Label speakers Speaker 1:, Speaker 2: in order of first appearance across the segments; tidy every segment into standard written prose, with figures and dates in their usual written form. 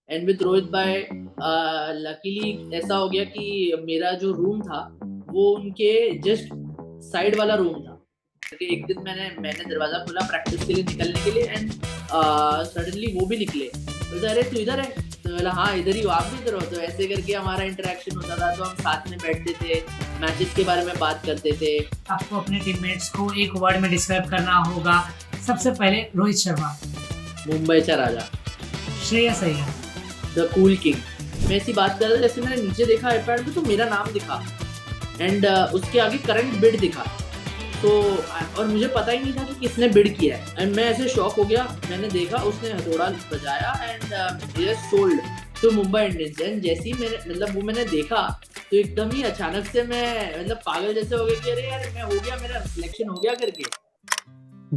Speaker 1: And with Rohit भाई luckily ऐसा हो गया कि मेरा जो रूम था वो उनके जस्ट साइड वाला रूम था। एक दिन मैंने मैंने दरवाजा खोला प्रैक्टिस के लिए निकलने के लिए एंड सडनली वो भी निकले। बोलते अरे तू इधर है, तो बोला हाँ इधर ही हो, आप भी इधर हो। तो ऐसे करके हमारा इंटरेक्शन होता था, तो हम साथ में बैठते थे, मैचेस के बारे में बात करते थे।
Speaker 2: आपको अपने टीममेट्स को एक वर्ड में डिस्क्राइब करना होगा। सबसे पहले रोहित शर्मा,
Speaker 1: मुंबईचा राजा,
Speaker 2: Shreyas Iyer,
Speaker 1: the cool king. मैं ऐसी बात कर रहा था, जैसे मैंने नीचे देखा आईपैड में तो मेरा नाम दिखा एंड उसके आगे करंट बिड दिखा। तो और मुझे पता ही नहीं था कि किसने बिड किया है एंड मैं ऐसे शॉक हो गया। मैंने देखा उसने हथौड़ा बजाया and sold to Mumbai Indians. And जैसे ही मैंने मतलब वो मैंने देखा तो एकदम ही अचानक से मैं मतलब पागल जैसे हो गया कि अरे यार मैं हो गया, मेरा सिलेक्शन हो गया करके।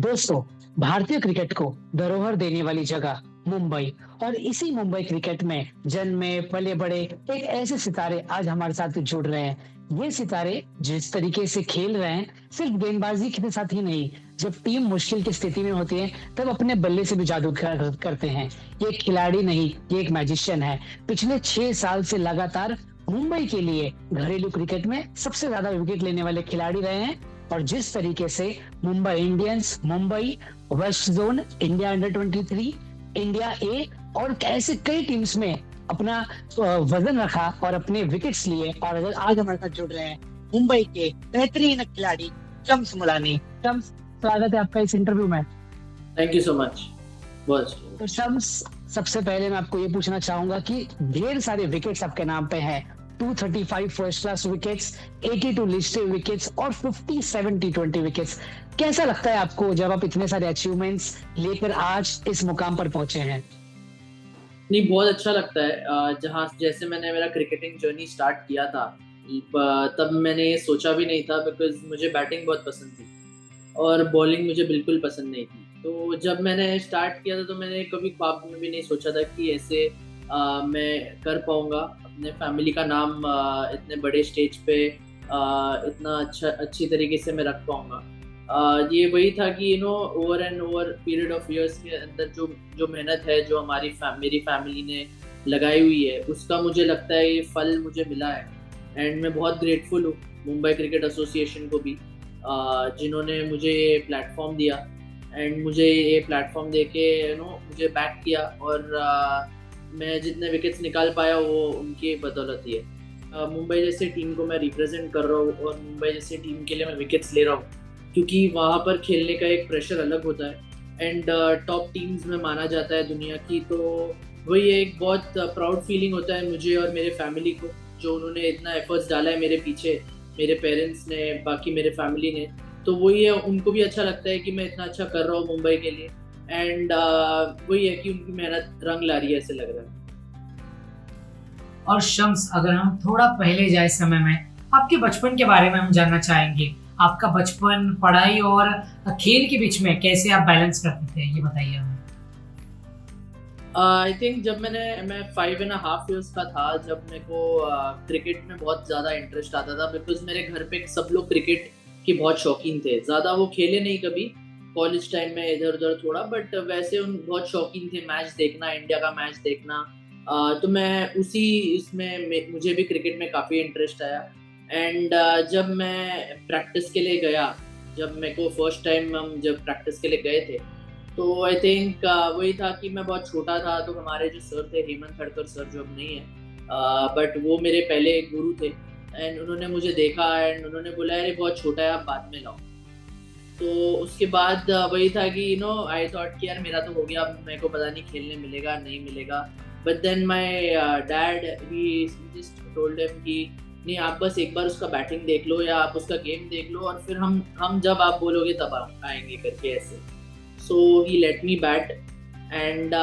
Speaker 3: दोस्तों, भारतीय क्रिकेट को धरोहर देने वाली जगह मुंबई, और इसी मुंबई क्रिकेट में जन्मे पले बड़े एक ऐसे सितारे आज हमारे साथ जुड़ रहे हैं। ये सितारे जिस तरीके से खेल रहे हैं, सिर्फ गेंदबाजी के साथ ही नहीं, जब टीम मुश्किल की स्थिति में होती है तब अपने बल्ले से भी जादू करते हैं। ये एक खिलाड़ी नहीं, ये एक मैजिशियन है। पिछले 6 साल से लगातार मुंबई के लिए घरेलू क्रिकेट में सबसे ज्यादा विकेट लेने वाले खिलाड़ी रहे हैं। और जिस तरीके से Mumbai Indians, Mumbai west zone, India under 23, India A और ऐसे कई टीम्स में अपना वजन रखा और अपने विकेट्स लिए, और अगर आज हमारे साथ जुड़ रहे हैं मुंबई के बेहतरीन खिलाड़ी शम्स मुलानी। शम्स, स्वागत है आपका इस इंटरव्यू में।
Speaker 1: Thank you so much. बस
Speaker 3: तो शम्स, सबसे पहले मैं आपको ये पूछना चाहूंगा कि ढेर सारे विकेट्स आपके नाम पे हैं। 235 first class wickets, 82 listed wickets और 57 टी20 विकेट्स। कैसा लगता है आपको जब आप इतने सारे अचीवमेंट्स लेकर आज इस मुकाम पर पहुंचे हैं?
Speaker 1: नहीं, बहुत अच्छा लगता है। जहाँ जैसे मैंने मेरा क्रिकेटिंग जर्नी स्टार्ट किया था तब मैंने ये सोचा भी नहीं था, बिकॉज मुझे बैटिंग बहुत पसंद थी और बॉलिंग मुझे बिल्कुल पसंद नहीं थी। तो जब मैंने स्टार्ट किया था तो मैंने कभी ख्वाब में भी नहीं सोचा था कि ऐसे मैं कर पाऊँगा, अपने फैमिली का नाम इतने बड़े स्टेज पे इतना अच्छी तरीके से मैं रख पाऊँगा। ये वही था कि over and over period of years के अंदर जो जो मेहनत है, जो मेरी फैमिली ने लगाई हुई है, उसका मुझे लगता है ये फल मुझे मिला है। एंड मैं बहुत ग्रेटफुल हूँ मुंबई क्रिकेट एसोसिएशन को भी, जिन्होंने मुझे ये प्लेटफॉर्म दिया एंड मुझे ये प्लेटफॉर्म देके मुझे बैक किया। और मैं जितने विकेट्स निकाल पाया वो उनकी बदौलत ही है। मुंबई जैसे टीम को मैं रिप्रेजेंट कर रहा हूँ और मुंबई जैसे टीम के लिए मैं विकेट्स ले रहा हूँ, क्योंकि वहाँ पर खेलने का एक प्रेशर अलग होता है एंड टॉप टीम्स में माना जाता है दुनिया की। तो वही एक बहुत प्राउड फीलिंग होता है मुझे और मेरे फैमिली को, जो उन्होंने इतना एफर्ट्स डाला है मेरे पीछे, मेरे पेरेंट्स ने, बाकी मेरे फैमिली ने। तो वही है, उनको भी अच्छा लगता है कि मैं इतना अच्छा कर रहा हूँ मुंबई के लिए एंड वही है कि उनकी मेहनत रंग ला रही है, ऐसे लग रहा है।
Speaker 2: और शम्स, अगर हम थोड़ा पहले जाए समय में, आपके बचपन के बारे में हम जानना चाहेंगे। आपका बचपन पढ़ाई और खेल के बीच में कैसे आप बैलेंस करते थे, ये बताइए हमें।
Speaker 1: आई थिंक जब मैं 5.5 years का था, जब मेरे को क्रिकेट में बहुत ज़्यादा इंटरेस्ट आता था, बिकॉज मेरे घर पे सब लोग क्रिकेट के बहुत शौकीन थे। ज़्यादा वो खेले नहीं कभी, कॉलेज टाइम में इधर उधर थोड़ा, बट वैसे उन बहुत शौकीन थे मैच देखना, इंडिया का मैच देखना। तो मैं उसी इसमें मुझे भी क्रिकेट में काफ़ी इंटरेस्ट आया एंड जब मैं प्रैक्टिस के लिए गया, जब मेरे को फर्स्ट टाइम हम जब प्रैक्टिस के लिए गए थे, तो आई थिंक वही था कि मैं बहुत छोटा था। तो हमारे जो सर थे, हेमंत खड़कर सर, जो अब नहीं है, बट वो मेरे पहले गुरु थे एंड उन्होंने मुझे देखा एंड उन्होंने बोला अरे बहुत छोटा है, आप बाद में लाओ। तो उसके बाद वही था कि आई थॉट कि यार मेरा तो हो गया, अब मेरे को पता नहीं खेलने मिलेगा नहीं मिलेगा। But then my dad he just told him कि नहीं, आप बस एक बार उसका बैटिंग देख लो या आप उसका गेम देख लो और फिर हम जब आप बोलोगे तब आएंगे करके ऐसे। सो ही लेट मी बैट एंड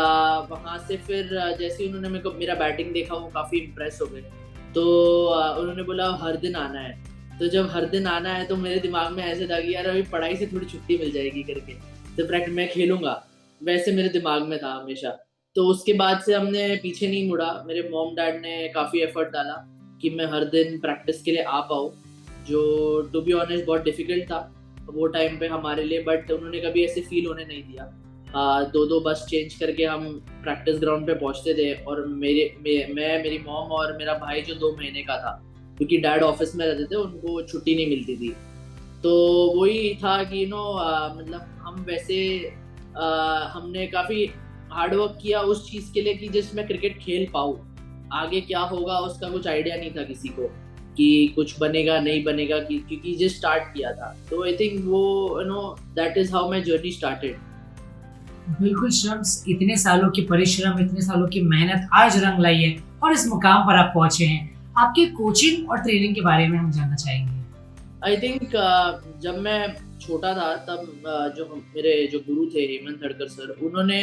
Speaker 1: वहाँ से फिर जैसे ही उन्होंने मेरा बैटिंग देखा, वो काफ़ी इम्प्रेस हो गए। तो उन्होंने बोला हर दिन आना है। तो जब हर दिन आना है तो मेरे दिमाग में ऐसे था कि यार अभी पढ़ाई से थोड़ी छुट्टी मिल जाएगी करके, तो प्रैक्टिस मैं खेलूंगा, वैसे मेरे दिमाग में था हमेशा। तो उसके बाद से हमने पीछे नहीं मुड़ा। मेरे मॉम डैड ने काफ़ी एफर्ट डाला कि मैं हर दिन प्रैक्टिस के लिए आ पाऊँ, जो टू बी ऑनेस्ट बहुत डिफिकल्ट था वो टाइम पे हमारे लिए, बट उन्होंने कभी ऐसे फील होने नहीं दिया। दो दो बस चेंज करके हम प्रैक्टिस ग्राउंड पे पहुंचते थे, और मेरी मॉम और मेरा भाई जो 2 महीने का था, क्योंकि डैड ऑफिस में रहते थे, उनको छुट्टी नहीं मिलती थी। तो वही था कि मतलब हम वैसे हमने काफ़ी हार्ड वर्क किया उस चीज़ के लिए कि जिस मैं क्रिकेट खेल पाऊँ। आगे क्या होगा उसका कुछ आइडिया नहीं था किसी को, कि कुछ बनेगा नहीं बनेगा, क्योंकि जस्ट स्टार्ट किया था। तो आई थिंक वो that is how my journey started.
Speaker 2: बिल्कुल शम्स, इतने सालों की परिश्रम, इतने सालों की मेहनत आज रंग लाई है और इस मुकाम पर आप पहुंचे हैं। आपके कोचिंग और ट्रेनिंग के बारे में हम जानना चाहेंगे।
Speaker 1: आई थिंक जब मैं छोटा था तब मेरे जो गुरु थे हेमंत हड़कर सर, उन्होंने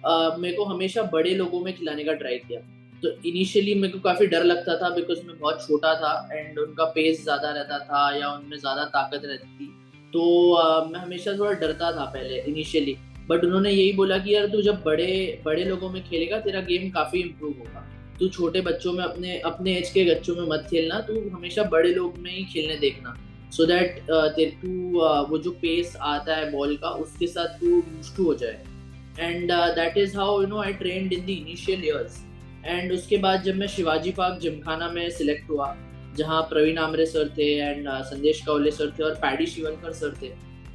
Speaker 1: मेरे को हमेशा बड़े लोगों में खिलाने का ट्राई किया। तो इनिशियली मेरे को काफ़ी डर लगता था, बिकॉज मैं बहुत छोटा था एंड उनका पेस ज़्यादा रहता था या उनमें ज़्यादा ताकत रहती थी। तो मैं हमेशा थोड़ा डरता था पहले इनिशियली। बट उन्होंने यही बोला कि यार तू जब बड़े बड़े लोगों में खेलेगा तेरा गेम काफ़ी इम्प्रूव होगा। तू छोटे बच्चों में, अपने अपने एज के बच्चों में मत खेलना, तू हमेशा बड़े लोग में ही खेलने देखना, सो दैट वो जो पेस आता है बॉल का उसके साथ तू यूज्ड टू हो जाए। And that is how I trained in the initial years. And उसके बाद जब मैं शिवाजी पार्क जिमखाना में सिलेक्ट हुआ, जहाँ प्रवीण आमरे सर थे एंड संदेश कौले सर थे और पैडी शिवलकर सर थे,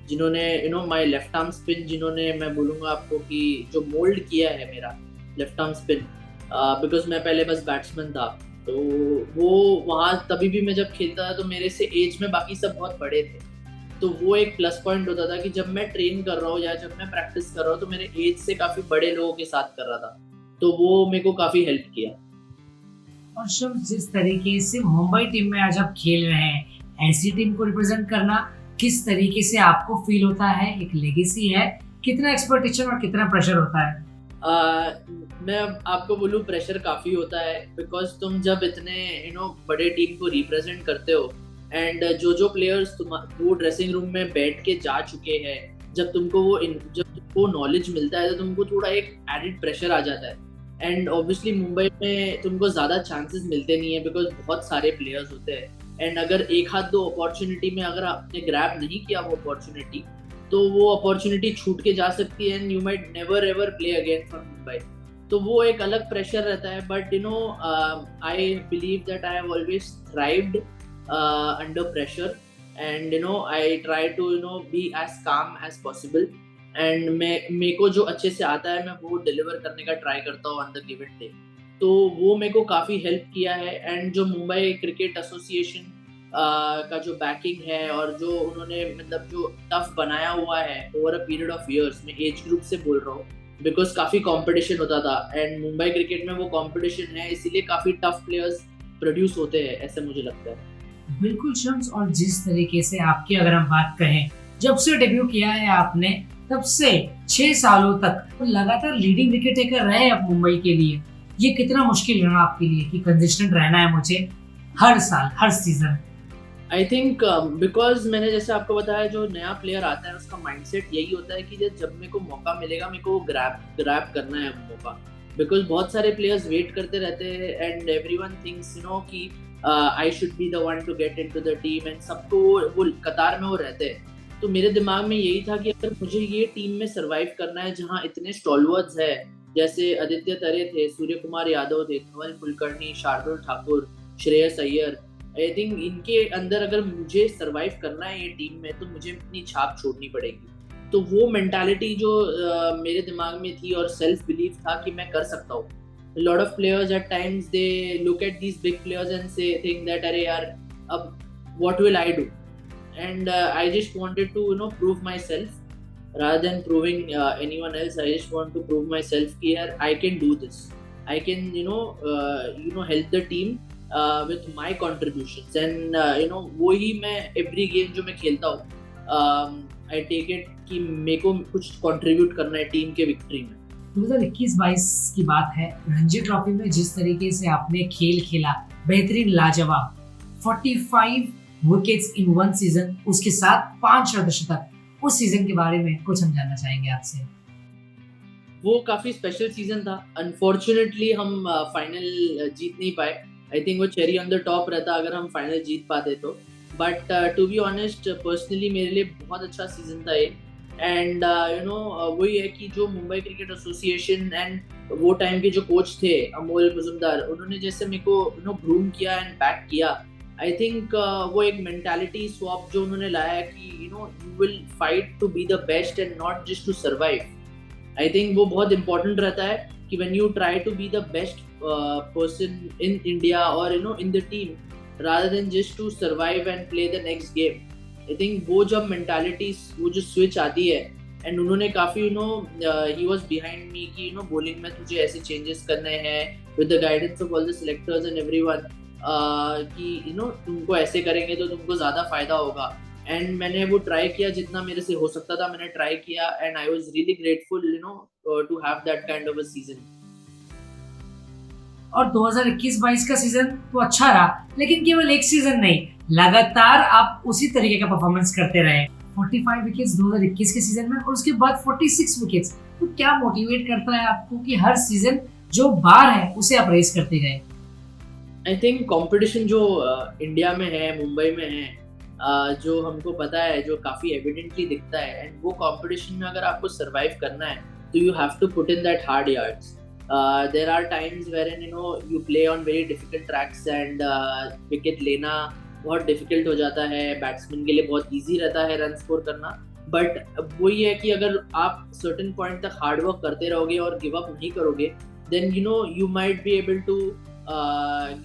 Speaker 1: जिन्होंने माय लेफ्ट आर्म स्पिन, जिन्होंने, मैं बोलूँगा आपको कि जो मोल्ड किया है मेरा लेफ्ट आर्म स्पिन, बिकॉज मैं पहले बस बैट्समैन था। तो वो वहाँ तभी भी मैं जब खेलता था तो मेरे से एज में बाकी सब बहुत बड़े थे। तो वो एक प्लस पॉइंट होता था कि जब मैं ट्रेन कर रहा हूँ या जब मैं प्रैक्टिस कर रहा हूँ तो मेरे एज से काफ़ी बड़े लोगों के साथ कर रहा था। तो वो मेरे को काफ़ी हेल्प किया।
Speaker 2: और शम्स, जिस तरीके से मुंबई टीम में आज आप खेल रहे हैं, ऐसी टीम को रिप्रेजेंट करना किस तरीके से आपको फील होता है? एक लेगेसी है, कितना एक्सपेक्टेशन और कितना प्रेशर होता है?
Speaker 1: मैं आपको बोलूँ, प्रेशर काफ़ी होता है, बिकॉज तुम जब इतने बड़े टीम को रिप्रेजेंट करते हो एंड जो प्लेयर्स वो ड्रेसिंग रूम में बैठ के जा चुके हैं, जब तुमको नॉलेज मिलता है तो तुमको थोड़ा एक एडिड प्रेशर आ जाता है। एंड ऑब्वियसली मुंबई में तुमको ज़्यादा चांसेस मिलते नहीं है, बिकॉज बहुत सारे प्लेयर्स होते हैं एंड अगर एक हाथ दो अपॉर्चुनिटी में अगर आपने ग्रैब नहीं किया वो अपॉर्चुनिटी, तो वो अपॉर्चुनिटी छूट के जा सकती है and you might never ever play again for Mumbai. तो वो एक अलग प्रेशर रहता है। But I believe that I have always thrived under pressure and I try to be as calm as possible. And मेरे को जो अच्छे से आता है मैं वो डिलीवर करने का ट्राई करता हूँ ऑन द गिवन डे। तो वो मेरे को काफ़ी हेल्प किया है। एंड जो मुंबई क्रिकेट एसोसिएशन का जो बैकिंग है और जो उन्होंने मतलब जो टफ बनाया हुआ है over a period of years, मैं एज ग्रुप से बोल रहा हूँ, बिकॉज काफ़ी कंपटीशन होता था एंड मुंबई क्रिकेट में वो कंपटीशन है, इसीलिए काफ़ी टफ प्लेयर्स प्रोड्यूस होते हैं, ऐसे मुझे लगता है।
Speaker 2: बिल्कुल शम्स, और जिस तरीके से आपकी अगर हम बात करें, जब से डेब्यू किया है आपने तब से 6 सालों तक लगातार लीडिंग विकेट टेकर रहे आप मुंबई के लिए। ये कितना मुश्किल रहा आपके लिए कि कंसिस्टेंट रहना है मुझे हर साल हर सीजन?
Speaker 1: आई थिंक बिकॉज मैंने जैसे आपको बताया, जो नया प्लेयर आता है उसका माइंडसेट यही होता है कि जब मेरे को मौका मिलेगा मेरे को ग्रैब करना है मौका। बिकॉज बहुत सारे प्लेयर्स वेट करते रहते हैं एंड एवरीवन थिंक्स कि I should be the one to get into the team and सबको वो कतार में वो रहते हैं। तो मेरे दिमाग में यही था कि अगर मुझे ये टीम में सर्वाइव करना है जहाँ इतने स्टॉलवर्ड्स है, जैसे आदित्य तरे थे, सूर्य कुमार यादव थे, धवल कुलकर्णी, शार्दुल ठाकुर, श्रेयस अय्यर, आई थिंक इनके अंदर अगर मुझे सर्वाइव करना है ये टीम में तो मुझे अपनी छाप छोड़नी पड़ेगी। तो वो मेंटालिटी जो मेरे दिमाग में थी और सेल्फ बिलीफ था कि मैं कर सकता हूँ। Lot of players eight times they look at these big players and से थिंक दैट अरे यार अब what will I do, and I just wanted to prove myself rather than proving anyone else. I just want to prove myself कि यार I can do this, I can help the team with my contributions and वो ही मैं every game जो मैं खेलता हूँ I take it कि मेरे को कुछ contribute करना है टीम के विक्ट्री में।
Speaker 2: 2021-22 की बात है, रणजी ट्रॉफी में जिस तरीके से आपने खेल खेला, बेहतरीन, लाजवाब, 45 विकेट्स इन वन सीजन, उसके साथ 5 अर्धशतक, उस सीजन के बारे में कुछ हम जानना चाहेंगे आपसे।
Speaker 1: वो काफ़ी स्पेशल सीजन था। अनफॉर्चुनेटली हम फाइनल जीत नहीं पाए। आई थिंक वो चेरी ऑन द टॉप रहता अगर हम फाइनल जीत पाते तो। But to be honest, personally मेरे लिए बहुत अच्छा सीजन था ये। एंड वही है कि जो मुंबई क्रिकेट एसोसिएशन एंड वो टाइम के जो कोच थे अमोल मुजुमदार, उन्होंने जैसे मेरे को ग्रूम किया एंड बैक किया, आई थिंक वो एक मेंटालिटी स्वैप जो उन्होंने लाया है कि you will fight to be the best and not just to survive. I think वो बहुत इंपॉर्टेंट रहता है कि when you try to be the best person in India और in the team rather than just to survive and play the next game. I think वो जब mentality, वो जो स्विच आती है, एंड उन्होंने काफी ही वाज बिहाइंड मी कि बॉलिंग में तुझे ऐसे चेंजेस करने हैं with the guidance of all the selectors and everyone, कि तुमको ऐसे करेंगे तो तुमको ज्यादा फायदा होगा। एंड मैंने वो ट्राई किया, जितना मेरे से हो सकता था मैंने ट्राई किया, and I was really grateful to have that kind of a season.
Speaker 2: और 2021-22 का सीजन तो अच्छा रहा, लेकिन केवल एक सीजन नहीं, लगातार आप उसी तरीके का परफॉर्मेंस करते रहे। 45 विकेट्स 2021 के सीजन में और उसके बाद 46 विकेट्स। तो क्या मोटिवेट करता है आपको कि हर सीजन जो बार है उसे आप रेस करते गए?
Speaker 1: आई थिंक कंपटीशन जो इंडिया में है, मुंबई में है, जो हमको पता है, जो काफी एविडेंटली दिखता है, एंड वो कंपटीशन में अगर आपको सरवाइव करना है तो you have to put in that hard yards. There are times wherein you play on very difficult tracks and wicket लेना बहुत डिफिकल्ट हो जाता है, बैट्समैन के लिए बहुत इजी रहता है रन स्कोर करना। बट वही है कि अगर आप सर्टेन पॉइंट तक हार्ड वर्क करते रहोगे और गिव अप नहीं करोगे, then you might be able to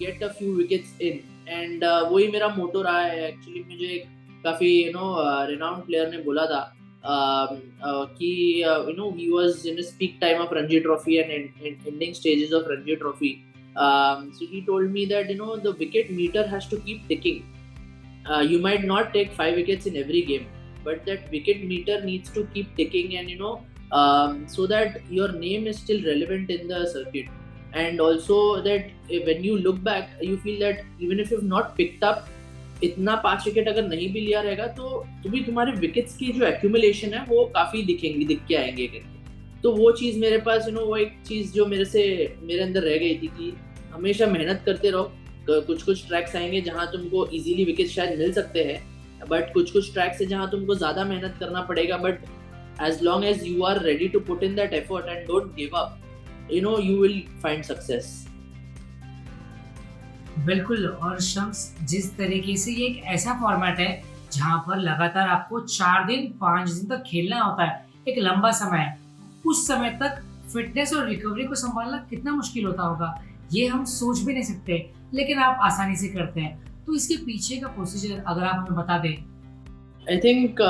Speaker 1: get a few wickets in. And वही मेरा मोटो रहा है एक्चुअली। मुझे एक काफी रिनाउंड प्लेयर ने बोला था कि he was in his peak time of Ranji Trophy and ending stages of Ranji Trophy. So he told me that the wicket meter has to keep ticking. You might not take 5 wickets in every game, but that wicket meter needs to keep ticking, and so that your name is still relevant in the circuit, and also that when you look back you feel that even if you've not picked up इतना 5 wicket अगर नहीं भी लिया रहेगा तो भी तुम्हारे wickets की जो एक्यूमुलेशन है वो काफी दिख के आएंगे करके। तो वो चीज मेरे पास वो एक चीज जो मेरे अंदर रह गई थी कि हमेशा मेहनत करते रहो। कुछ ट्रैक्स आएंगे जहां तुमको इजीली विकेट शायद मिल सकते हैं, बट कुछ ट्रैक्स है जहां तुमको ज्यादा मेहनत करना पड़ेगा। But as long as you are ready to put in that effort and don't give up, you will find success.
Speaker 2: बिल्कुल। और शम्स, जिस तरीके से ये एक ऐसा फॉर्मेट है जहां पर लगातार आपको 4 दिन 5 दिन तक खेलना होता है, एक लंबा समय है, उस समय तक फिटनेस और रिकवरी को संभालना कितना मुश्किल होता होगा ये हम सोच भी नहीं सकते, लेकिन आप आसानी से करते हैं। तो इसके पीछे का प्रोसीजर अगर आप हमें बता दें।
Speaker 1: आई थिंक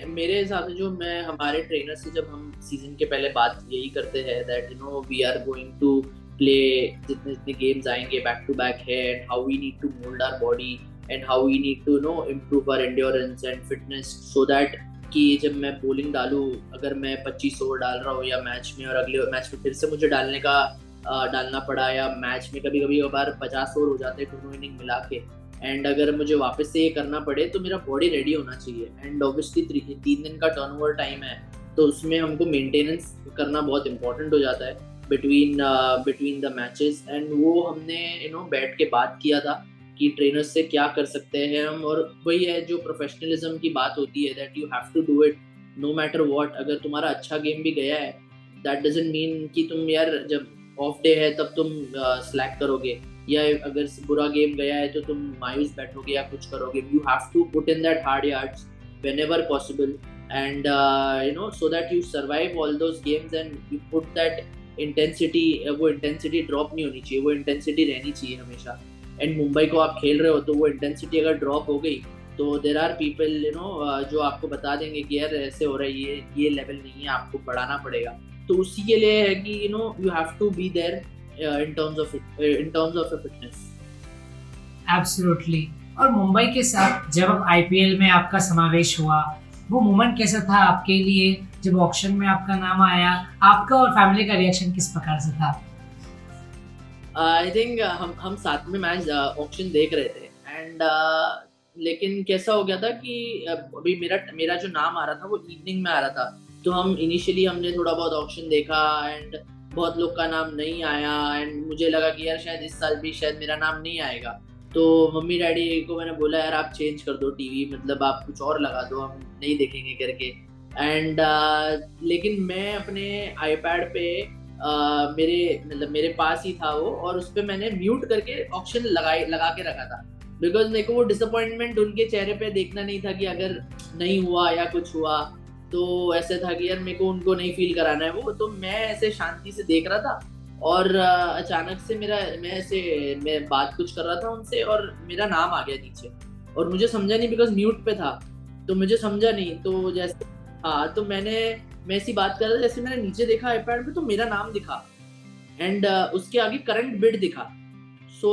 Speaker 1: मेरे हिसाब से जो मैं हमारे ट्रेनर से जब हम सीजन के पहले बात यही करते हैं that we are going to play, जितने गेम्स आएंगे बैक टू बैक है, and how we need to mould our body and how we need to improve our endurance and fitness, so that कि जब मैं बॉलिंग डालूँ, अगर मैं 25 over डाल रहा हूँ या मैच में और अगले मैच में फिर से मुझे डालना पड़ा, या मैच में कभी बार 50 ओवर हो जाते हैं दोनों इनिंग मिला के, एंड अगर मुझे वापस से ये करना पड़े तो मेरा बॉडी रेडी होना चाहिए। एंड ऑब्वियसली 3 दिन का टर्नओवर टाइम है, तो उसमें हमको मेंटेनेंस करना बहुत इंपॉर्टेंट हो जाता है बिटवीन द मैचेस। एंड वो हमने बैठ के बात किया था कि ट्रेनर्स से क्या कर सकते हैं हम, और वही है जो प्रोफेशनलिज्म की बात होती है that you have to do it no matter what. अगर तुम्हारा अच्छा गेम भी गया है, दैट डजंट मीन कि तुम यार जब ऑफ डे है तब तुम स्लैक करोगे, या अगर बुरा गेम गया है तो तुम मायूस बैठोगे या कुछ करोगे। You have to put in that hard yards whenever possible, and so that you survive all those games and you put that intensity। वो इंटेंसिटी ड्रॉप नहीं होनी चाहिए, वो इंटेंसिटी रहनी चाहिए हमेशा। एंड मुंबई को आप खेल रहे हो तो वो इंटेंसिटी अगर ड्रॉप हो गई तो देयर आर पीपल जो आपको बता देंगे कि यार ऐसे हो रहा है, ये लेवल नहीं है, आपको बढ़ाना पड़ेगा। तो उसी के लिए है कि you have to be there in terms of fitness.
Speaker 2: Absolutely. और मुंबई के साथ जब अब आईपीएल में आपका समावेश हुआ, वो मोमेंट कैसा था आपके लिए जब ऑक्शन में आपका नाम आया? आपका और फैमिली का रिएक्शन किस प्रकार से था?
Speaker 1: आई थिंक हम साथ में मैच ऑक्शन देख रहे थे, एंड लेकिन कैसा हो गया था कि अभी मेरा जो नाम आ रहा था वो इवनिंग में आ रहा था। तो हमने थोड़ा बहुत ऑक्शन देखा एंड बहुत लोग का नाम नहीं आया, एंड मुझे लगा कि यार शायद इस साल भी शायद मेरा नाम नहीं आएगा। तो मम्मी डैडी को मैंने बोला यार आप चेंज कर दो टीवी, मतलब आप कुछ और लगा दो, हम नहीं देखेंगे करके। एंड लेकिन मैं अपने आईपैड पे मेरे पास ही था वो, और उस पे मैंने म्यूट करके ऑप्शन लगा के रखा था, बिकॉज मेरे को वो डिसअपॉइंटमेंट उनके चेहरे पे देखना नहीं था कि अगर नहीं हुआ या कुछ हुआ तो ऐसे था कि यार मेरे को उनको नहीं फील कराना है वो, तो मैं ऐसे शांति से देख रहा था। और अचानक से मैं बात कुछ कर रहा था उनसे और मेरा नाम आ गया नीचे, और मुझे समझा नहीं बिकॉज म्यूट पे था, तो मुझे समझा नहीं। तो जैसे तो मैं ऐसी बात कर रहा था, जैसे मैंने नीचे देखा आईपैड पे तो मेरा नाम दिखा, एंड उसके आगे करंट बिड दिखा। सो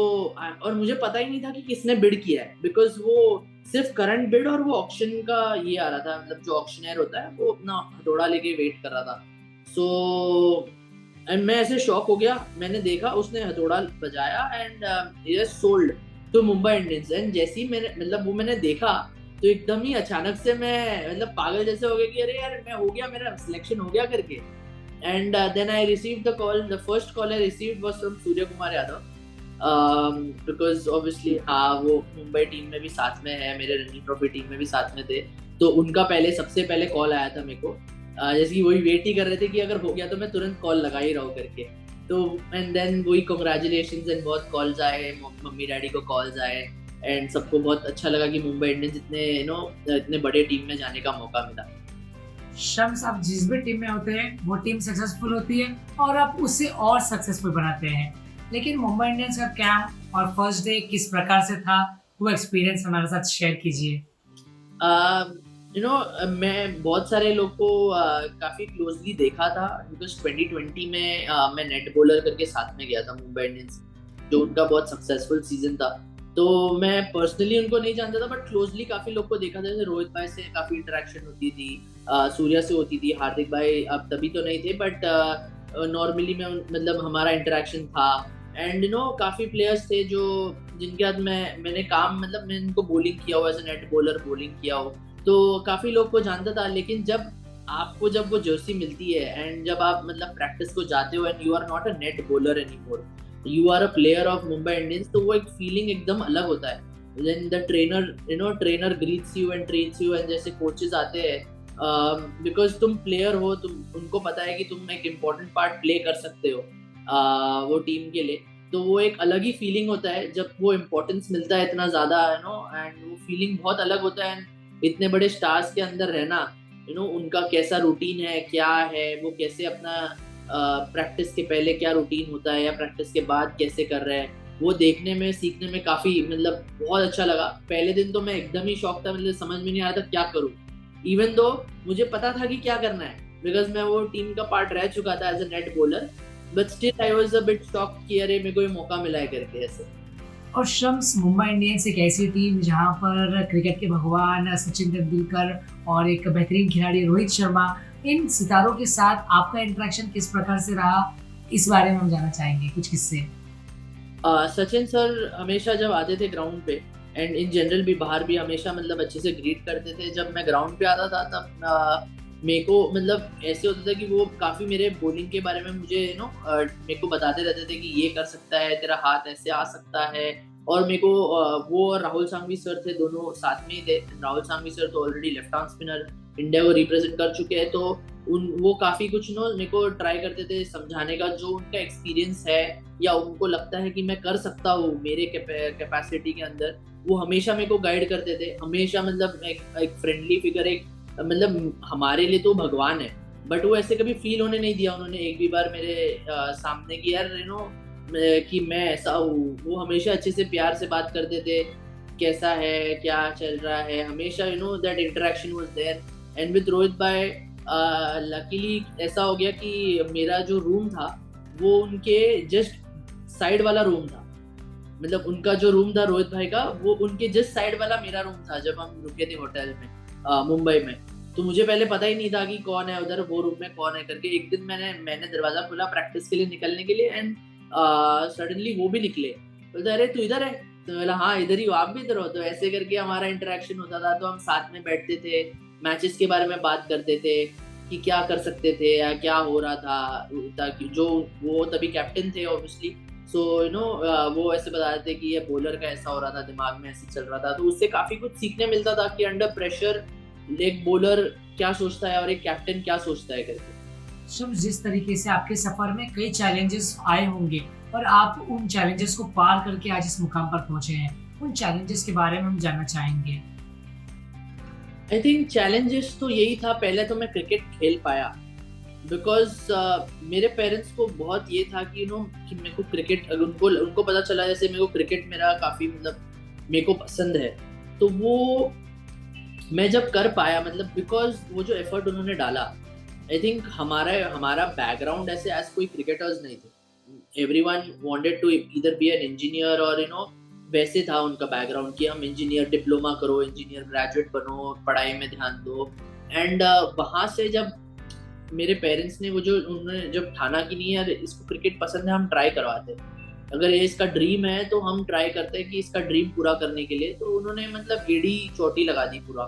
Speaker 1: और मुझे पता ही नहीं था कि किसने बिड किया है, बिकॉज वो सिर्फ करंट बिड और वो ऑक्शन का ये आ रहा था, मतलब जो ऑक्शनर होता है वो अपना हथौड़ा लेके वेट कर रहा था। सो एंड मैं ऐसे शॉक हो गया, मैंने देखा उसने हथौड़ा बजाया एंड ये sold to Mumbai Indians. And जैसे ही मैंने देखा तो एकदम ही अचानक से मैं मतलब पागल जैसे हो गया कि अरे यार मैं हो गया, मेरा सिलेक्शन हो गया करके। And then I received the call, the first call I received was from Surya Kumar Yadav, because obviously हाँ वो मुंबई टीम में भी साथ में है, मेरे रणजी ट्रॉफी टीम में भी साथ में थे, तो उनका सबसे पहले कॉल आया था मेरे को। जैसे कि वही वेट ही कर रहे थे कि अगर हो गया तो मैं तुरंत कॉल लगा ही रहा हूँ करके। तो एंड देन वही कांग्रेचुलेशंस एंड बहुत कॉल्स आए, मम्मी डैडी को कॉल्स आए, एंड सबको बहुत अच्छा लगा कि मुंबई इंडियंस इतने बड़े टीम में जाने का मौका मिला।
Speaker 2: शम्स, आप जिस भी टीम में होते हैं वो टीम सक्सेसफुल होती है और आप उससे और सक्सेसफुल बनाते हैं, लेकिन मुंबई इंडियंस का कैंप और फर्स्ट डे किस प्रकार से था, वो एक्सपीरियंस हमारे साथ शेयर कीजिए।
Speaker 1: मैं बहुत सारे लोग को काफी क्लोजली देखा था, बिकॉज 2020 में मैं नेट बॉलर करके साथ में गया था मुंबई इंडियंस, जो उनका बहुत सक्सेसफुल सीजन था। तो मैं पर्सनली उनको नहीं जानता था, बट क्लोजली काफी लोग को देखा था। जैसे रोहित भाई से काफी इंटरेक्शन होती थी, सूर्या से होती थी, हार्दिक भाई अब तभी तो नहीं थे, बट नॉर्मली में मतलब हमारा इंटरेक्शन था। एंड काफी प्लेयर्स थे जो जिनके साथ मैंने इनको बॉलिंग किया हुआ, एज नेट बॉलर बॉलिंग किया हो, तो काफी लोग को जानता था। लेकिन जब वो जर्सी मिलती है एंड जब आप मतलब प्रैक्टिस को जाते हो and you are not a net bowler anymore, you are a player of Mumbai Indians, तो वो एक फीलिंग एकदम अलग होता है। Then the trainer greets you and trains you, and जैसे कोचेस आते हैं, बिकॉज तुम प्लेयर हो, उनको पता है कि तुम एक इम्पोर्टेंट पार्ट प्ले कर सकते हो वो टीम के लिए, तो वो एक अलग ही फीलिंग होता है जब वो इम्पोर्टेंस मिलता है इतना ज्यादा, एंड वो फीलिंग बहुत अलग होता है। इतने बड़े स्टार्स के अंदर रहना, उनका कैसा रूटीन है, क्या है, वो कैसे अपना प्रैक्टिस के पहले क्या रूटीन होता है या प्रैक्टिस के बाद कैसे कर रहे हैं, वो देखने में सीखने में काफी मतलब बहुत अच्छा लगा। पहले दिन तो मैं एकदम ही शॉक था, मतलब समझ में नहीं आ रहा था क्या करूं, इवन दो मुझे पता था कि क्या करना है, बिकॉज मैं वो टीम का पार्ट रह चुका था as a net bowler, but still I was a bit shocked कि अरे मेरे को ये मौका मिला है करके ऐसे।
Speaker 2: और शम्स, मुंबई इंडियंस एक ऐसी टीम जहां पर क्रिकेट के भगवान सचिन तेंदुलकर और एक बेहतरीन खिलाड़ी रोहित शर्मा, इन सितारों के साथ आपका इंटरेक्शन किस प्रकार से रहा, इस बारे में हम जानना चाहेंगे कुछ किस्से।
Speaker 1: सचिन सर हमेशा जब आते थे ग्राउंड पे एंड इन जनरल भी बाहर भी हमेशा मतलब अच्छे से ग्रीट करते थे। जब मैं ग्राउंड पे आता था तब मेरे को मतलब ऐसे होता था कि वो काफ़ी मेरे बॉलिंग के बारे में मुझे मेरे को बताते रहते थे कि ये कर सकता है, तेरा हाथ ऐसे आ सकता है। और मेरे को वो और राहुल सांघवी सर थे, दोनों साथ में ही थे। राहुल सांघवी सर तो already left arm spinner India को रिप्रेजेंट कर चुके हैं, तो वो काफ़ी कुछ मेरे को ट्राई करते थे समझाने का, जो उनका एक्सपीरियंस है या उनको लगता है कि मैं कर सकता हूँ मेरे कैपेसिटी के अंदर, वो हमेशा मेरे को गाइड करते थे। हमेशा मतलब एक फ्रेंडली फिगर, एक मतलब हमारे लिए तो भगवान है, बट वो ऐसे कभी फील होने नहीं दिया उन्होंने एक भी बार मेरे सामने कि यार कि मैं ऐसा हूँ। वो हमेशा अच्छे से प्यार से बात करते थे, कैसा है, क्या चल रहा है, हमेशा that interaction was there. And with Rohit भाई लकीली ऐसा हो गया कि मेरा जो रूम था वो उनके जस्ट साइड वाला रूम था, मतलब उनका जो रूम था रोहित भाई का, वो उनके जस्ट साइड वाला मेरा रूम था जब हम रुके थे होटल में मुंबई में। तो मुझे पहले पता ही नहीं था कि कौन है उधर, वो रूम में कौन है करके। एक दिन मैंने दरवाजा खोला प्रैक्टिस के लिए निकलने के लिए, एंड सडनली वो भी निकले, बोलते अरे तू इधर है, तो बोला हाँ इधर ही हो, आप भी इधर हो। तो ऐसे करके हमारा इंटरेक्शन होता था। तो हम साथ में बैठते थे, मैचेस के बारे में बात करते थे कि क्या कर सकते थे या क्या हो रहा था, ताकि जो वो तभी कैप्टन थे ऑब्वियसली, सो वो ऐसे बता रहे थे कि ये बॉलर का ऐसा हो रहा था, दिमाग में ऐसे चल रहा था। तो उससे काफी कुछ सीखने मिलता था कि अंडर प्रेशर लेग बॉलर क्या सोचता है और एक कैप्टन क्या सोचता है करके।
Speaker 2: शम्स, जिस तरीके से आपके सफर में कई चैलेंजेस आए होंगे और आप उन चैलेंजेस को पार करके आज इस मुकाम पर पहुंचे हैं, उन चैलेंजेस के बारे में हम जानना चाहेंगे।
Speaker 1: आई थिंक चैलेंजेस तो यही था, पहले तो मैं क्रिकेट खेल पाया बिकॉज मेरे पेरेंट्स को बहुत ये था कि कि मेरे को क्रिकेट, अगर उनको पता चला जैसे मेरे को क्रिकेट मेरा काफ़ी मतलब मेरे को पसंद है, तो वो मैं जब कर पाया मतलब बिकॉज वो जो एफर्ट उन्होंने डाला, आई थिंक हमारा बैकग्राउंड ऐसे एज कोई क्रिकेटर्स नहीं थे। Everyone wanted to either be an engineer और वैसे था उनका बैकग्राउंड कि हम इंजीनियर डिप्लोमा करो, इंजीनियर ग्रेजुएट बनो, पढ़ाई में ध्यान दो। एंड वहाँ से जब मेरे पेरेंट्स ने उन्होंने जब ठाना कि नहीं यार इसको क्रिकेट पसंद है, हम ट्राई करवाते हैं, अगर ये इसका ड्रीम है तो हम ट्राई करते हैं कि इसका ड्रीम पूरा करने के लिए। तो उन्होंने मतलब एड़ी चोटी लगा दी पूरा।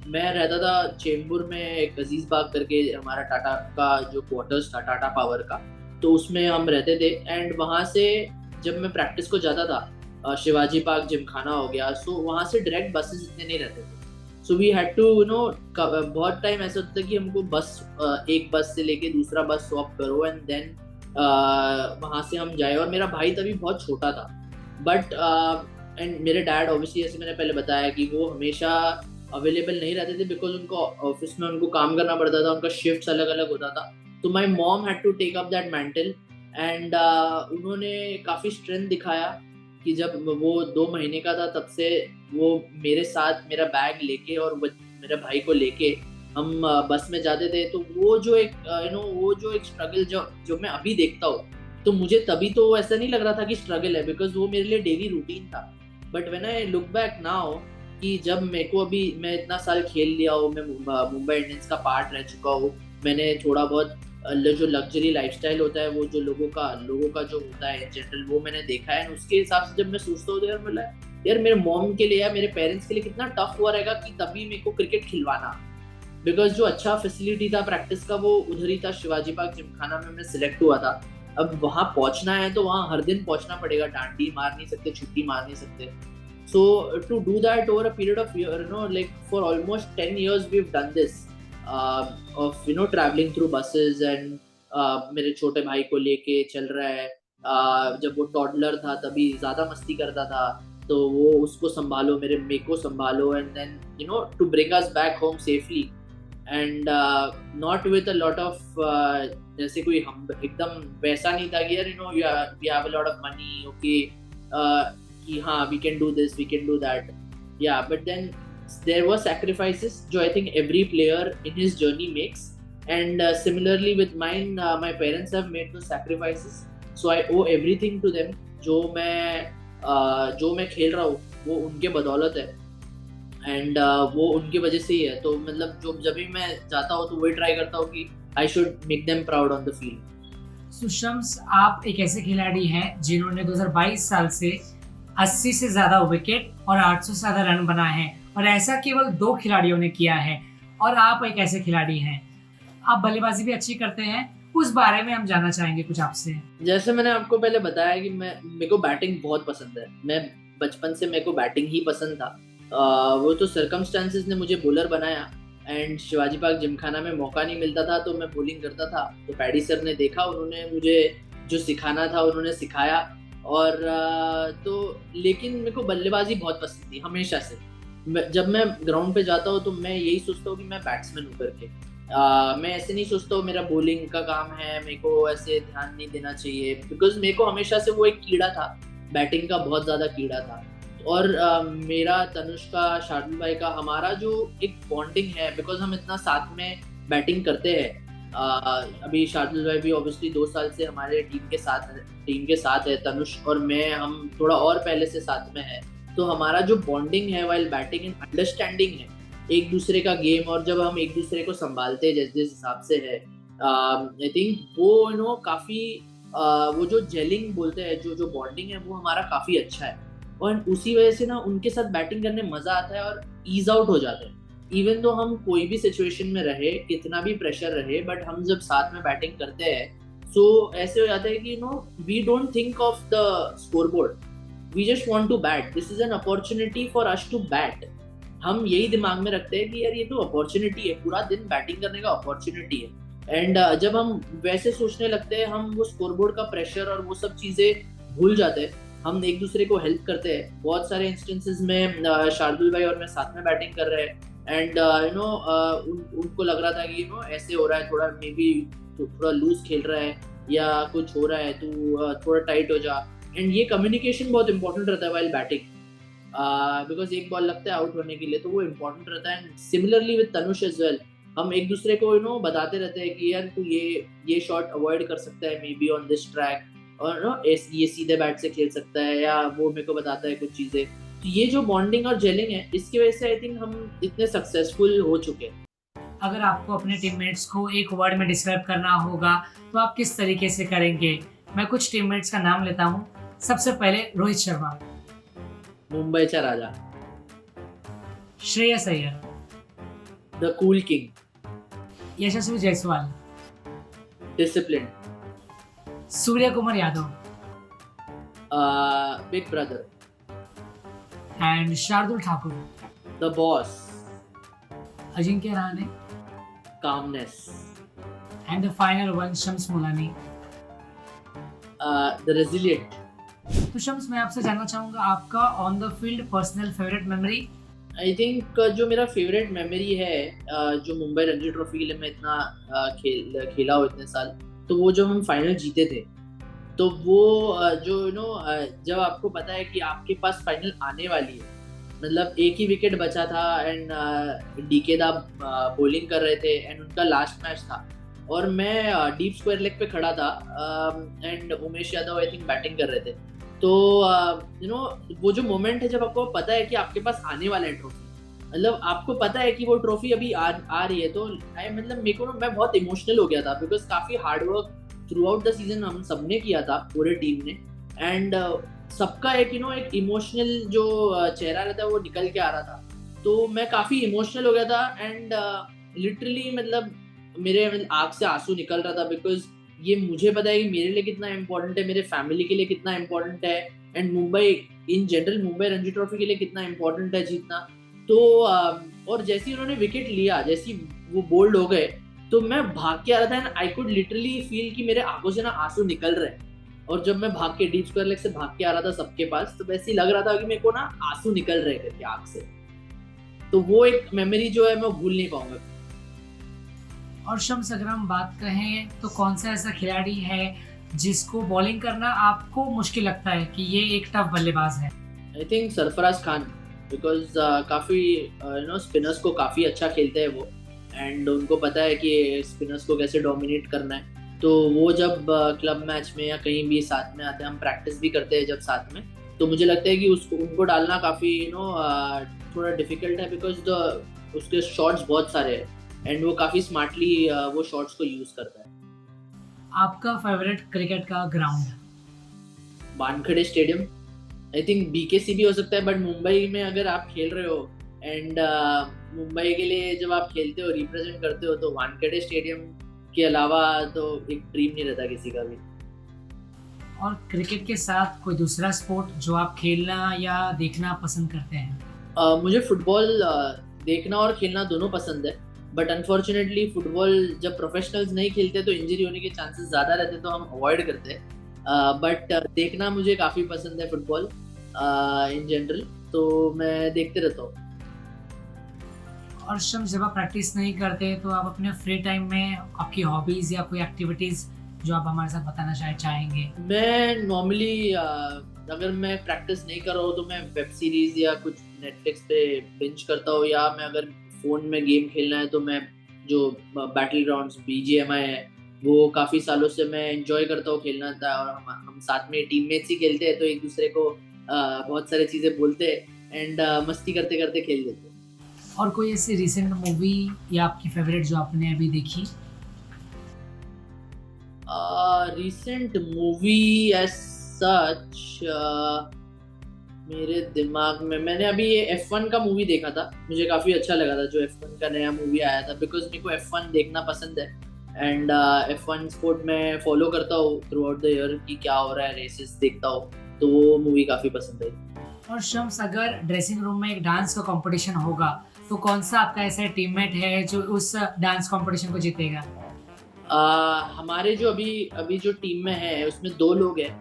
Speaker 1: मैं रहता था चेंबूर में, एक अजीज बाग करके हमारा टाटा का जो क्वार्टर्स था टाटा पावर का, तो उसमें हम रहते थे। एंड वहाँ से जब मैं प्रैक्टिस को जाता था, शिवाजी पार्क जिमखाना हो गया, सो वहाँ से डायरेक्ट बसेस इतने नहीं रहते थे। सो वी हैड टू बहुत टाइम ऐसा होता था कि हमको एक बस से लेके दूसरा बस स्वैप करो एंड देन वहाँ से हम जाए। और मेरा भाई तभी बहुत छोटा था, बट एंड मेरे डैड ऑब्वियसली, जैसे मैंने पहले बताया कि वो हमेशा अवेलेबल नहीं रहते थे बिकॉज उनको ऑफिस में उनको काम करना पड़ता था, उनका शिफ्ट्स अलग अलग होता था। तो my mom had to take up that mantle and उन्होंने काफ़ी स्ट्रेंथ दिखाया कि जब वो 2 महीने का था तब से वो मेरे साथ मेरा बैग लेके और मेरे भाई को लेके हम बस में जाते थे। तो वो जो एक स्ट्रगल जो मैं अभी देखता हूँ, तो मुझे तभी तो ऐसा नहीं लग रहा था कि स्ट्रगल है, बिकॉज वो मेरे लिए डेली रूटीन था। But when I look back now कि जब मेरे को अभी मैं इतना साल खेल लिया हूँ, मैं मुंबई इंडियंस का पार्ट रह चुका हूँ, मैंने थोड़ा बहुत जो लग्जरी लाइफस्टाइल होता है वो जो लोगों का जो होता है जनरल, वो मैंने देखा है। उसके हिसाब से जब मैं सोचता हूँ तो यार मेरे मॉम के लिए या मेरे पेरेंट्स के लिए कितना टफ हुआ रहेगा कि तभी मेरे को क्रिकेट खिलवाना, बिकॉज जो अच्छा फैसिलिटी था प्रैक्टिस का वो उधर ही था, शिवाजी पार्क जिमखाना में मैं सिलेक्ट हुआ था। अब वहाँ पहुँचना है तो वहाँ हर दिन पहुँचना पड़ेगा, डांडी मार नहीं सकते, छुट्टी मार नहीं सकते। So to do that over a period of year, like for almost 10 years we've done this, of traveling through buses and मेरे छोटे भाई को लेके चल रहा है। जब वो टॉडलर था तभी ज़्यादा मस्ती करता था, तो वो उसको संभालो, मेरे को संभालो, and then to bring us back home safely and not with a lot of जैसे कोई हम एकदम वैसा नहीं था कि यार we have a lot of money, okay, कि हाँ we can do this, we can do that, yeah, but then there were sacrifices जो I think every player in his journey makes, and similarly with mine, my parents have made those sacrifices, so I owe everything to them। जो मैं खेल रहा हूँ वो उनके बदौलत है, एंड वो उनकी वजह से ही है। तो मतलब जब भी मैं जाता हूँ तो वही ट्राई करता हूँ कि I should make them proud on the field।
Speaker 2: सुशम्स, आप एक ऐसे खिलाड़ी हैं जिन्होंने 2022 साल से 80 से ज्यादा विकेट और 800 से ज्यादा रन बनाए हैं, और ऐसा केवल 2 खिलाड़ियों ने किया है, और आप एक ऐसे खिलाड़ी हैं। आप बल्लेबाजी भी अच्छी करते हैं, उस बारे में हम जानना चाहेंगे कुछ आपसे।
Speaker 1: जैसे मैंने आपको पहले बताया कि मेरे को बैटिंग बहुत पसंद है, मैं बचपन से मेरे को बैटिंग ही पसंद था। वो तो सर्कमस्टेंसेस ने मुझे बॉलर बनाया, एंड शिवाजी पार्क जिमखाना में मौका नहीं मिलता था तो मैं बॉलिंग करता था। तो पैडी सर ने देखा, उन्होंने मुझे जो सिखाना था उन्होंने सिखाया, और तो लेकिन मेरे को बल्लेबाजी बहुत पसंद थी हमेशा से। जब मैं ग्राउंड पे जाता हूँ तो मैं यही सोचता हूँ कि मैं बैट्समैन हूँ करके। मैं ऐसे नहीं सोचता हूँ मेरा बॉलिंग का काम है, मेरे को ऐसे ध्यान नहीं देना चाहिए, बिकॉज मेरे को हमेशा से वो एक कीड़ा था, बैटिंग का बहुत ज़्यादा कीड़ा था। और मेरा, तनुष्का, शार्दुल भाई का, हमारा जो एक बॉन्डिंग है, बिकॉज हम इतना साथ में बैटिंग करते हैं। अभी शार्दुल भाई भी ऑब्वियसली 2 साल से हमारे टीम के साथ है, तनुष और मैं हम थोड़ा और पहले से साथ में है। तो हमारा जो बॉन्डिंग है वाइल बैटिंग एंड अंडरस्टैंडिंग है एक दूसरे का गेम, और जब हम एक दूसरे को संभालते हैं जिस हिसाब से है, आई थिंक वो काफ़ी वो जो जेलिंग बोलते हैं, जो बॉन्डिंग है वो हमारा काफ़ी अच्छा है। और उसी वजह से उनके साथ बैटिंग करने मज़ा आता है और ईज आउट हो जाते हैं। इवन तो हम कोई भी सिचुएशन में रहे, कितना भी प्रेशर रहे, बट हम जब साथ में बैटिंग करते हैं सो ऐसे हो जाता है कि we don't think of the scoreboard, we just want to bat, this is an opportunity for us to bat. हम यही दिमाग में रखते हैं कि यार ये तो अपॉर्चुनिटी है, पूरा दिन बैटिंग करने का अपॉर्चुनिटी है। एंड जब हम वैसे सोचने लगते हैं, हम वो स्कोरबोर्ड का प्रेशर और वो सब चीजें भूल जाते हैं। हम एक दूसरे को हेल्प करते हैं। बहुत सारे इंस्टेंसेस में शार्दुल भाई और मैं साथ में बैटिंग कर रहे हैं एंड उनको लग रहा था कि ऐसे हो रहा है, थोड़ा मे बी थोड़ा लूज खेल रहा है या कुछ हो रहा है, तू थोड़ा टाइट हो जा। एंड ये कम्युनिकेशन बहुत इंपॉर्टेंट रहता है वाइल बैटिंग, बिकॉज एक बॉल लगता है आउट होने के लिए, तो वो इम्पोर्टेंट रहता है। And similarly with Tanush as well, हम एक दूसरे को बताते रहते हैं कि यार तू ये शॉट अवॉइड कर सकता है may be on this track, और ये सीधे बैट से खेल सकता है, या वो मेरे को बताता है कुछ चीजें। तो ये जो बॉन्डिंग और जेलिंग है, इसकी वजह से आई थिंक हम इतने सक्सेसफुल हो चुके हैं।
Speaker 2: अगर आपको अपने टीममेट्स को एक वर्ड में डिस्क्राइब करना होगा तो आप किस तरीके से करेंगे? मैं कुछ टीममेट्स का नाम लेता हूँ। सबसे पहले रोहित शर्मा,
Speaker 1: मुंबईचा राजा,
Speaker 2: Shreyas Iyer,
Speaker 1: the cool king,
Speaker 2: Yashasvi Jaiswal,
Speaker 1: discipline,
Speaker 2: Surya Kumar Yadav
Speaker 1: big brother,
Speaker 2: and Shardul Thakur,
Speaker 1: the boss,
Speaker 2: Ajinkya Rahane,
Speaker 1: calmness,
Speaker 2: and the final one Shams Mulani.
Speaker 1: the resilient।
Speaker 2: तो शम्स, मैं आपसे जानना चाहूंगा आपका on the field personal favourite memory.
Speaker 1: I think जो मेरा फेवरेट मेमोरी है, जो मुंबई रणजी ट्रॉफी के लिए मैं इतना खेला हूँ इतने साल, तो वो जब हम फाइनल जीते थे, तो वो जो जब आपको पता है कि आपके पास फाइनल आने वाली है, मतलब एक ही विकेट बचा था एंड डीके दा बॉलिंग कर रहे थे एंड उनका लास्ट मैच था, और मैं डीप स्क्वायर लेग पे खड़ा था and Umesh Yadav I think batting कर रहे थे। तो वो जो मोमेंट है जब आपको पता है कि आपके पास आने वाला है ट्रॉफी, मतलब आपको पता है कि वो ट्रॉफी अभी आ रही है, तो मतलब मेरे को मैं बहुत इमोशनल हो गया था, बिकॉज काफी hard work through out the season हम सबने किया था, पूरे टीम ने। एंड सबका एक एक इमोशनल जो चेहरा रहता है वो निकल के आ रहा था, तो मैं काफी इमोशनल हो गया था एंड लिटरली मतलब मेरे आंख से आंसू निकल रहा था, बिकॉज ये मुझे पता है कि मेरे लिए कितना इम्पोर्टेंट है, मेरे फैमिली के लिए कितना इम्पोर्टेंट है, and Mumbai in general, Mumbai Ranji trophy के लिए कितना इम्पोर्टेंट है जीतना। तो और जैसे ही उन्होंने विकेट लिया, जैसे ही वो बोल्ड हो गए, तो मैं भाग के आ रहा था and I could literally feel कि मेरे आंखों से ना आंसू निकल रहे हैं, और जब मैं भाग के डीप स्क्वायर लेग से भाग के आ रहा था सबके पास, तो वैसे ही लग रहा था कि मेरे को ना आंसू निकल रहे करके आंख से। तो वो एक मेमोरी जो है मैं भूल नहीं पाऊंगा।
Speaker 2: और शम्स, अगर हम बात करें तो कौन सा ऐसा खिलाड़ी है जिसको बॉलिंग करना आपको मुश्किल लगता है कि ये एक टफ बल्लेबाज है?
Speaker 1: I think Sarfaraz Khan, because काफी स्पिनर्स को काफी अच्छा खेलते हैं वो, एंड उनको पता है कि स्पिनर्स को कैसे डोमिनेट करना है। तो वो जब क्लब मैच में या कहीं भी साथ में आते हैं, हम प्रैक्टिस भी करते हैं जब साथ में, तो मुझे लगता है कि उनको डालना काफी थोड़ा डिफिकल्ट है, बिकॉज उसके शॉट्स बहुत सारे हैं एंड वो काफी स्मार्टली वो शॉट्स को यूज करता है।
Speaker 2: आपका फेवरेट क्रिकेट का ground?
Speaker 1: Wankhede stadium. I think BKC भी हो सकता है, बट मुंबई में अगर आप खेल रहे हो एंड मुंबई के लिए जब आप खेलते हो, रिप्रेजेंट करते हो, तो वानखेड़े स्टेडियम के अलावा तो एक ड्रीम नहीं रहता किसी का भी।
Speaker 2: और क्रिकेट के साथ कोई दूसरा स्पोर्ट जो आप खेलना या देखना पसंद करते हैं?
Speaker 1: मुझे फुटबॉल देखना और खेलना दोनों पसंद है, बट अनफॉर्चुनेटली फुटबॉल जब प्रोफेशनल्स नहीं खेलते तो इंजरी होने के चांसेस ज़्यादा रहते, तो हम अवॉइड करते हैं। बट देखना मुझे काफ़ी पसंद है फुटबॉल इन जनरल, तो मैं देखते रहता हूँ।
Speaker 2: और शम्स, जब आप प्रैक्टिस नहीं करते तो आप अपने फ्री टाइम में आपकी हॉबीज या कोई एक्टिविटीज जो आप हमारे साथ बताना चाहेंगे?
Speaker 1: मैं नॉर्मली अगर मैं प्रैक्टिस नहीं कर रहा हूँ तो मैं वेब सीरीज या कुछ नेटफ्लिक्स पे बिंज करता हूँ, या मैं अगर फोन में गेम खेलना है तो मैं जो बैटल ग्राउंड्स BGMI है वो काफ़ी सालों से मैं एंजॉय करता हूँ खेलना था, और हम साथ में टीममेट्स ही खेलते हैं, तो एक दूसरे को बहुत सारी चीज़ें बोलते हैं एंड मस्ती करते करते खेल लेते हैं।
Speaker 2: और कोई ऐसी रिसेंट मूवी या आपकी फेवरेट जो आपने अभी देखी?
Speaker 1: रिसेंट मूवी एज सच मेरे दिमाग में, मैंने अभी ये F1 का मूवी देखा था, मुझे काफ़ी अच्छा लगा था जो F1 का नया मूवी आया था, बिकॉज मेरे को F1 देखना पसंद है एंड F1 स्पोर्ट में फॉलो करता हूँ थ्रू आउट द ईयर कि क्या हो रहा है, रेसेस देखता हूँ, तो वो मूवी काफ़ी पसंद आई।
Speaker 2: और शम्स, अगर ड्रेसिंग रूम में एक डांस का कंपटीशन होगा, तो कौन सा आपका ऐसा टीममेट है जो उस डांस कंपटीशन को जीतेगा?
Speaker 1: हमारे जो अभी अभी जो टीम में है उसमें 2 लोग हैं।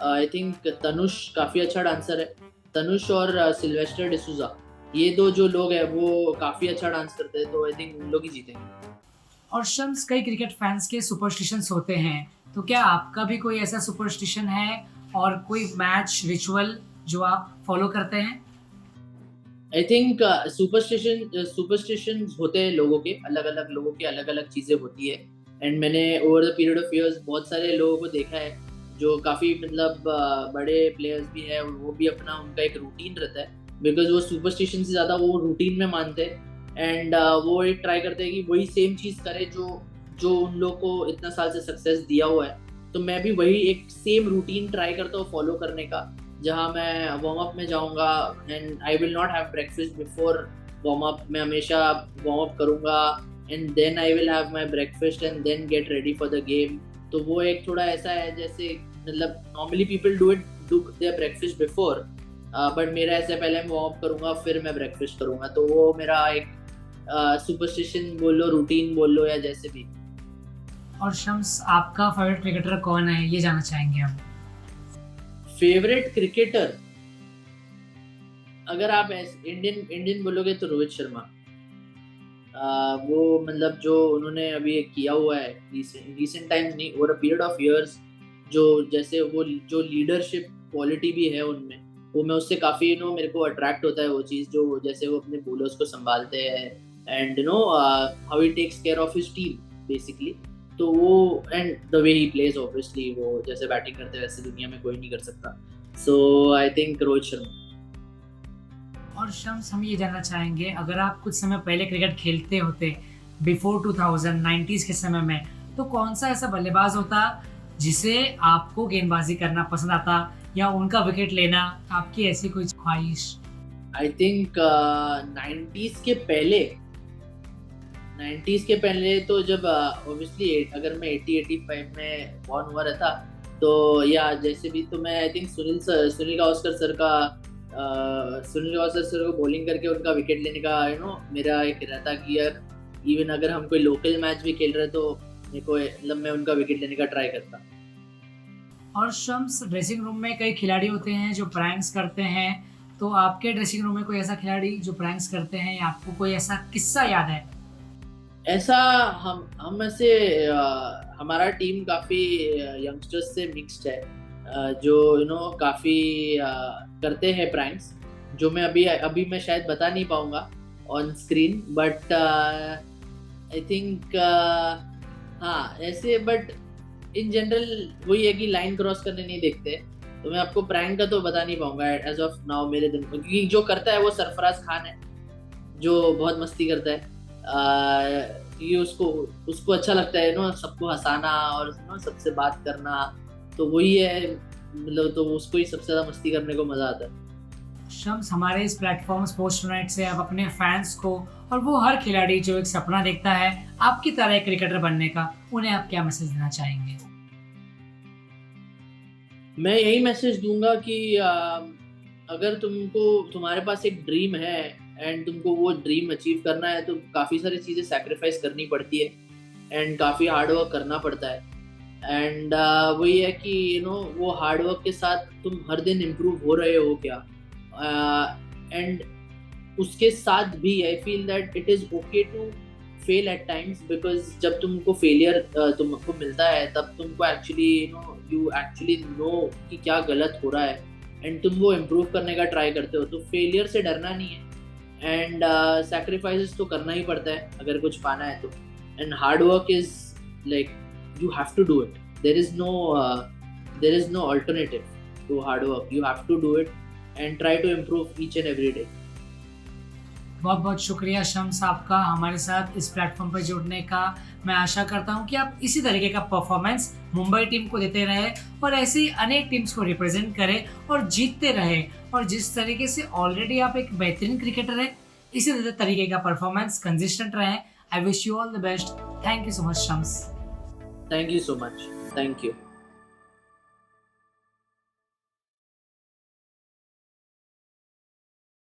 Speaker 1: आई थिंक तनुष काफ़ी अच्छा डांसर है। तनुष और सिल्वेस्टर डिसूज़ा, ये 2 जो लोग हैं वो काफ़ी अच्छा डांस करते हैं, तो आई थिंक उन लोग ही जीतेंगे।
Speaker 2: और शम्स, कई क्रिकेट फैंस के सुपरस्टिशंस होते हैं, तो क्या आपका भी कोई ऐसा सुपरस्टिशन है और कोई मैच रिचुअल जो आप फॉलो करते हैं?
Speaker 1: आई थिंक सुपरस्टिशंस होते हैं लोगों के, अलग-अलग लोगों की अलग-अलग चीज़ें होती है। एंड मैंने over the period of years बहुत सारे लोगों को देखा है, जो काफ़ी मतलब बड़े प्लेयर्स भी हैं, वो भी अपना उनका एक रूटीन रहता है। बिकॉज़ वो सुपरस्टिशन से ज़्यादा वो रूटीन में मानते हैं। एंड वो एक ट्राई करते हैं कि वही सेम चीज़ करें जो जो उन लोग को इतना साल से सक्सेस दिया हुआ है। तो मैं भी वही एक सेम रूटीन ट्राई करता हूँ फॉलो करने का, जहाँ मैं वार्म अप में जाऊँगा and I will not have breakfast before warm up. मैं हमेशा वार्म अप करूँगा and then I will have my breakfast and then get ready for the game. तो वो एक थोड़ा ऐसा है जैसे मतलब normally people do their breakfast before, but मेरा ऐसे पहले मैं वार्म अप करूँगा फिर मैं ब्रेकफास्ट करूँगा। तो वो मेरा एक सुपरस्टिशन बोल लो, रूटीन बोल लो या जैसे भी।
Speaker 2: और शम्स, आपका फेवरेट क्रिकेटर कौन है, ये जानना चाहेंगे हम।
Speaker 1: फेवरेट क्रिकेटर, अगर आप इंडियन इंडियन बोलोगे तो रोहित शर्मा। वो मतलब जो उन्होंने अभी एक किया हुआ है रिसेंट टाइम्स नहीं, over a period of years, जो जैसे वो जो लीडरशिप क्वालिटी भी है उनमें, वो मैं उससे काफ़ी मेरे को अट्रैक्ट होता है वो चीज़, जो जैसे वो अपने बॉलर्स को संभालते हैं and how he takes care of his team basically. तो वो and the way he plays obviously, वो जैसे बैटिंग करते हैं वैसे दुनिया में कोई नहीं कर सकता। सो आई थिंक रोहित शर्मा।
Speaker 2: और शम्स, हम ये जानना चाहेंगे, अगर आप कुछ समय पहले क्रिकेट खेलते होते, बिफोर 2000 90s के समय में, तो कौन सा ऐसा बल्लेबाज होता जिसे आपको गेंदबाजी करना पसंद आता या उनका विकेट लेना, आपकी ऐसी कोई ख्वाहिश?
Speaker 1: आई थिंक 90s के पहले तो जब ऑब्वियसली अगर मैं 80-85 में बॉर्न हुआ रहता, तो या जैसे भी, तो मैं I think Sunil Gavaskar sir को बॉलिंग करके उनका विकेट लेने का मेरा एक रहता कि यार इवन अगर हम कोई लोकल मैच भी खेल रहे तो मेरे को मतलब मैं उनका विकेट लेने का ट्राई करता।
Speaker 2: और शम्स, ड्रेसिंग रूम में कई खिलाड़ी होते हैं जो प्रैंक्स करते हैं, तो आपके ड्रेसिंग रूम में कोई ऐसा खिलाड़ी जो प्रैंक्स करते हैं या आपको कोई ऐसा किस्सा याद है?
Speaker 1: ऐसा हम में से हमारा टीम काफ़ी यंगस्टर्स से मिक्स्ड है, जो काफ़ी करते हैं प्रैंक्स, जो मैं अभी मैं शायद बता नहीं पाऊंगा on screen, but I think हाँ ऐसे, बट इन जनरल वही है कि लाइन क्रॉस करने नहीं देखते। तो मैं आपको प्रैंक का तो बता नहीं पाऊंगा एज ऑफ नाउ मेरे दिन में, क्योंकि जो करता है वो सरफराज खान है, जो बहुत मस्ती करता है। क्योंकि उसको अच्छा लगता है सबको हंसाना और सबसे बात करना, तो वही है मतलब, तो उसको ही सबसे ज्यादा मस्ती करने को मजा आता है।
Speaker 2: शम्स, हमारे इस प्लेटफॉर्म स्पोर्ट्स टुनाइट से आप अपने फैंस को और वो हर खिलाड़ी जो एक सपना देखता है आपकी तरह एक क्रिकेटर बनने का, उन्हें आप क्या मैसेज देना चाहेंगे?
Speaker 1: मैं यही मैसेज दूंगा कि अगर तुम्हारे पास एक ड्रीम है एंड तुमको वो ड्रीम अचीव करना है, तो काफ़ी सारी चीज़ें सैक्रिफाइस करनी पड़ती है एंड काफ़ी हार्ड वर्क करना पड़ता है। एंड वही है कि वो हार्ड वर्क के साथ तुम हर दिन इम्प्रूव हो रहे हो क्या, एंड उसके साथ भी I feel that it is okay to fail at times, because जब तुमको फेलियर तुमको मिलता है तब तुमको एक्चुअली यू एक्चुअली नो कि क्या गलत हो रहा है एंड तुम वो इम्प्रूव करने का ट्राई करते हो। तो फेलियर से डरना नहीं है एंड सैक्रिफाइसेस तो करना ही पड़ता है अगर कुछ पाना है तो। And hard work is like you have to do it. There is no alternative to hard work. You have to do it and try to improve each and every day.
Speaker 2: बहुत बहुत शुक्रिया शम्स आपका हमारे साथ इस प्लेटफॉर्म पर जुड़ने का। मैं आशा करता हूं कि आप इसी तरीके का परफॉर्मेंस मुंबई टीम को देते रहे और ऐसे ही अनेक टीम्स को रिप्रेजेंट करें और जीतते रहे। और जिस तरीके से ऑलरेडी आप एक बेहतरीन क्रिकेटर हैं, इसी तरीके का परफॉर्मेंस कंसिस्टेंट रहे। I wish you all the best. Thank you so much Shams.
Speaker 1: Thank you so much. Thank you.